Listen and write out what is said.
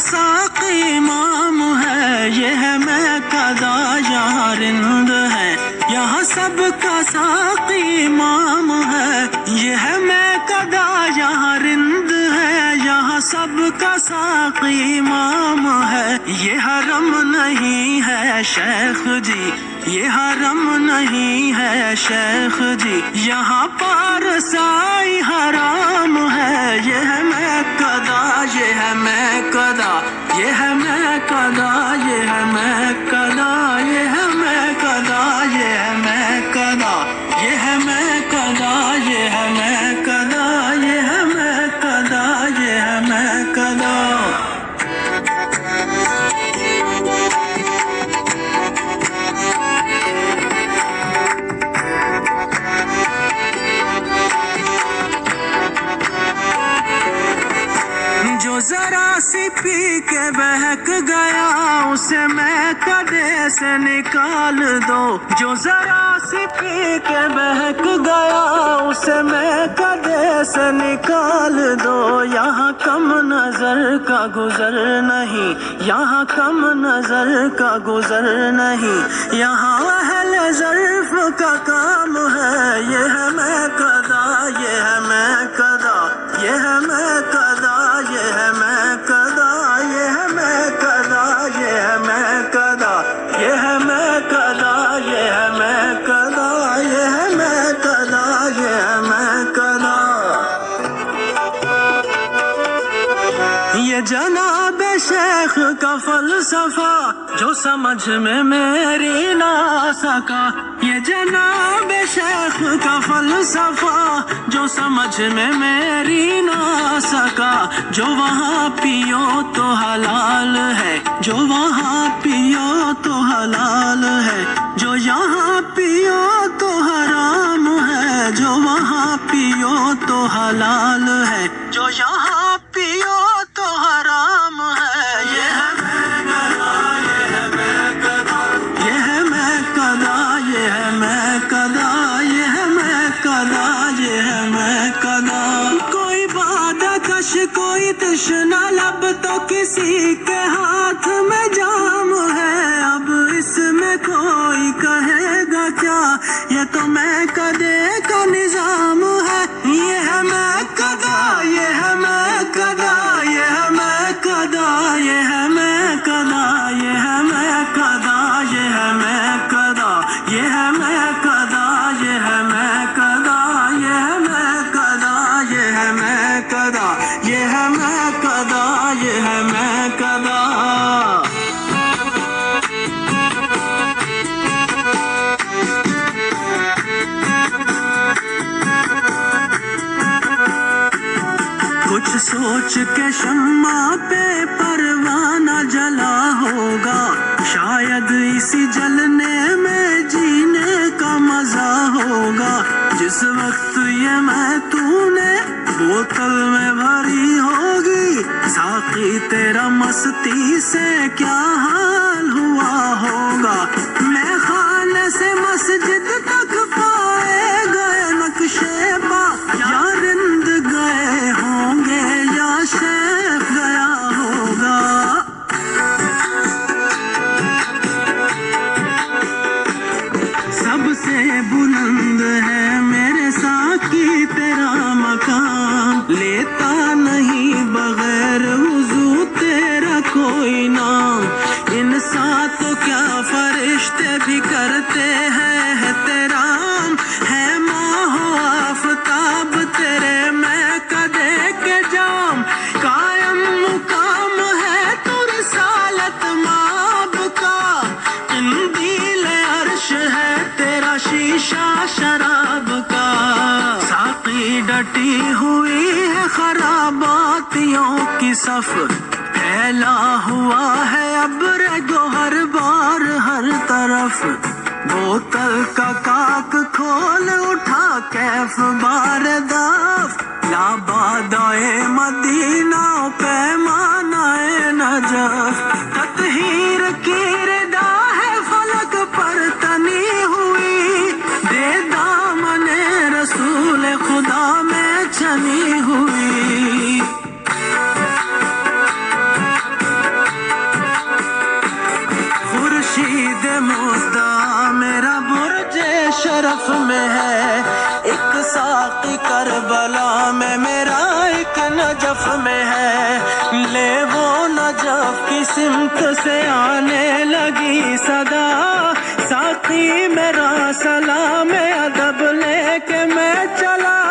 ساقی امام ہے، یہ ہے میں قضا یہاں رند ہے، یہاں سب کا ساقی امام ہے، یہ ہے میں قضا یہاں رند ہے، یہاں سب کا ساقی امام ہے۔ یہ حرم نہیں ہے شیخ جی، یہ حرم نہیں ہے شیخ جی، یہاں پارسائی حرام ہے، یہ ہے میں قضا، یہ ہے میں قضا، یہ ہے میں قضا، یہ ہے میں قضا، یہ ہے میں قضا، یہ ہے میں قضا، یہ ہے میں قضا، یہ ہے میں قضا، یہ ہے میں قضا، یہ ہے میں قضا۔ جو ذرا سی پی کے بہک گیا اسے میں کدے سے نکال دو، جو ذرا سی پی کے بہک گیا اسے میں کدے سے نکال دو۔ یہاں کم نظر کا گزر نہیں، یہاں کم نظر کا گزر نہیں، یہاں اہل ظرف کا کام ہے، یہ ہے میں قضا، یہ ہے میں قضا، یہ ہے میں قضا، یہ ہے میں قضا، یہ ہے میں قضا، یہ ہے میں قضا، یہ ہے میں قضا، یہ ہے میں قضا، یہ ہے میں قضا، یہ ہے میں قضا۔ یہ جناب شیخ کا فلسفہ جو سمجھ میں میری نہ آ سکا، یہ جناب شیخ کا فلسفہ جو سمجھ میں میری نہ آ سکا، جو وہاں پیو تو حلال ہے، جو وہاں پیو تو حلال ہے، جو یہاں پیو تو حرام ہے، جو وہاں پیو تو حلال ہے، جو یہاں پیو تو حرام ہے۔ یہ ہے میں قضا، یہ ہے میں قضا، یہ ہے میں قضا، یہ ہے میں قضا، یہ ہے میں قضا۔ کوئی بادہ کش کوئی تشنہ لب تو کسی کے ہاتھ میں جام ہے، اب اس میں کوئی کہے گا کیا، یہ تو میں قضے کا نظام ہے۔ یہ ہے میں قضا، یہ ہے میں قضا، یہ ہے میں قضا، یہ ہے میں قضا، یہ ہے میں قضا، یہ ہے میں قضا، یہ ہے میں قضا، یہ ہے میں قضا، یہ ہے میں قضا، یہ ہے میں قضا، یہ ہے میں قضا، یہ ہے میں قضا۔ کچھ سوچ کے شمع پہ پروانہ جلا ہوگا، شاید اسی جلنے میں جینے کا مزہ ہوگا، جس وقت یہ میں تو نے بوتل میں بھری ہوگی، ساقی تیرا مستی سے کیا حال ہوا ہوگا۔ میں خانے سے مسجد تک پائے گئے نقشے پا، یا رند گئے ہوں گے یا شیخ گیا ہوگا۔ سب سے بلند ہے میرے ساقی تیرا مقام، لیتا نہیں بغیر وضو تیرا کوئی نام، انسان تو کیا فرشتے بھی کرتے ہیں احترام، ہے ماہ و آفتاب تیرے میں قدے کے جام، قائم مقام ہے تو رسالت مآب کا، قندیل عرش ہے تیرا شیشہ شراب کا، ساقی ڈٹی ہوئی ہے خراباتیوں کی صف، پھیلا ہوا ہے ابر گوہر بار ہر طرف، بوتل کا کاک کھول اٹھا کیف بار دف، لابادائے مدینہ پیمانہ نجف، تطہیر کی ردا ہے فلک پر تنی ہوئی، دے دامن رسول خدا میں چھنی ہوئی۔ ہے، ایک ساقی کربلا میں میرا، ایک نجف میں ہے، لے وہ نجف کی سمت سے آنے لگی صدا، ساقی میرا سلام ادب لے کے میں چلا